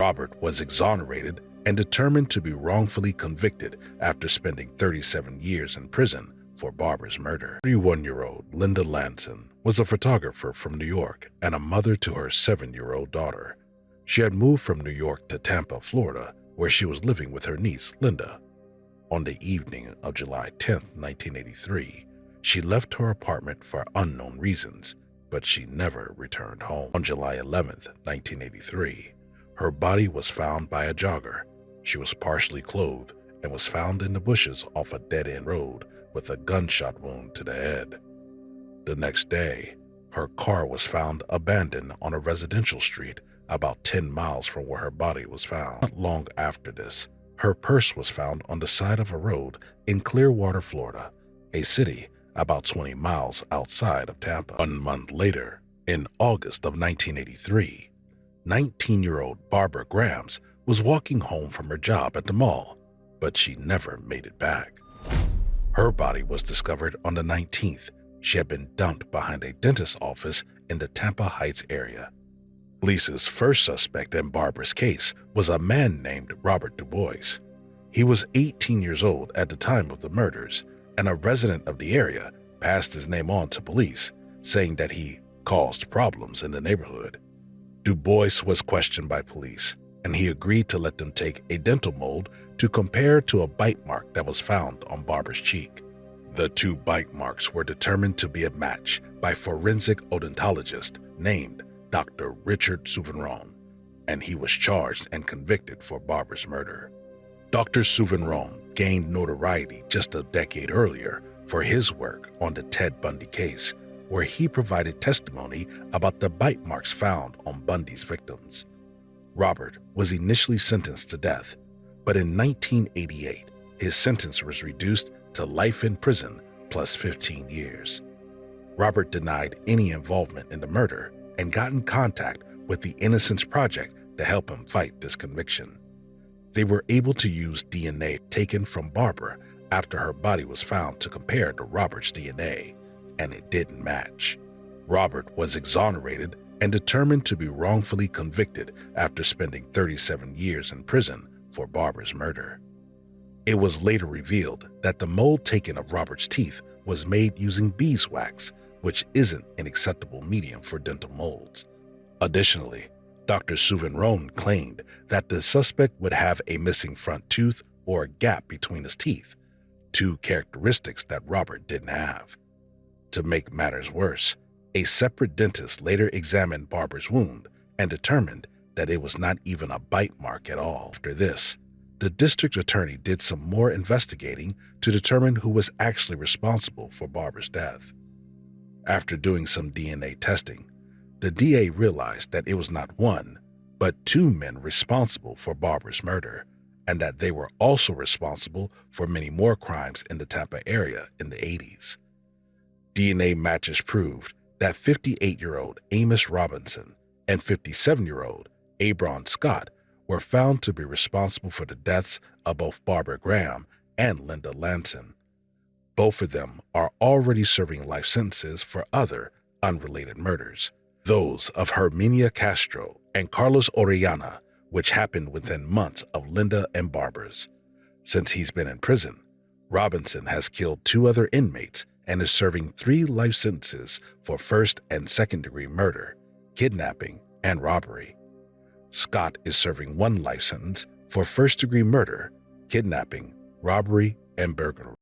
Robert was exonerated and determined to be wrongfully convicted after spending 37 years in prison for Barbara's murder. 31-year-old Linda Lanson was a photographer from New York and a mother to her 7-year-old daughter. She had moved from New York to Tampa, Florida, where she was living with her niece, Linda. On the evening of July 10, 1983, she left her apartment for unknown reasons, but she never returned home. On July 11, 1983, her body was found by a jogger. She was partially clothed and was found in the bushes off a dead-end road with a gunshot wound to the head. The next day, her car was found abandoned on a residential street about 10 miles from where her body was found. Not long after this, her purse was found on the side of a road in Clearwater, Florida, a city about 20 miles outside of Tampa. 1 month later, in August of 1983, 19-year-old Barbara Grams was walking home from her job at the mall, but she never made it back. Her body was discovered on the 19th. She had been dumped behind a dentist's office in the Tampa Heights area. Police's first suspect in Barbara's case was a man named Robert Dubois. He was 18 years old at the time of the murders, and a resident of the area passed his name on to police, saying that he caused problems in the neighborhood. Dubois was questioned by police, and he agreed to let them take a dental mold to compare to a bite mark that was found on Barbara's cheek. The 2 bite marks were determined to be a match by forensic odontologist named Dr. Richard Souvenron, and he was charged and convicted for Barbara's murder. Dr. Souvenron gained notoriety just a decade earlier for his work on the Ted Bundy case, where he provided testimony about the bite marks found on Bundy's victims. Robert was initially sentenced to death, but in 1988, his sentence was reduced to life in prison plus 15 years. Robert denied any involvement in the murder and got in contact with the Innocence Project to help him fight this conviction. They were able to use DNA taken from Barbara after her body was found to compare to Robert's DNA, and it didn't match. Robert was exonerated and determined to be wrongfully convicted after spending 37 years in prison for Barbara's murder. It was later revealed that the mold taken of Robert's teeth was made using beeswax, which isn't an acceptable medium for dental molds. Additionally, Dr. Souvenron claimed that the suspect would have a missing front tooth or a gap between his teeth, 2 characteristics that Robert didn't have. To make matters worse, a separate dentist later examined Barbara's wound and determined that it was not even a bite mark at all. After this, the district attorney did some more investigating to determine who was actually responsible for Barbara's death. After doing some DNA testing, the DA realized that it was not 1, but 2 men responsible for Barbara's murder, and that they were also responsible for many more crimes in the Tampa area in the 80s. DNA matches proved that 58-year-old Amos Robinson and 57-year-old Abron Scott were found to be responsible for the deaths of both Barbara Graham and Linda Lanson. Both of them are already serving life sentences for other unrelated murders, those of Herminia Castro and Carlos Orellana, which happened within months of Linda and Barbara's. Since he's been in prison, Robinson has killed 2 other inmates and is serving 3 life sentences for first and second-degree murder, kidnapping, and robbery. Scott is serving 1 life sentence for first-degree murder, kidnapping, robbery, and burglary.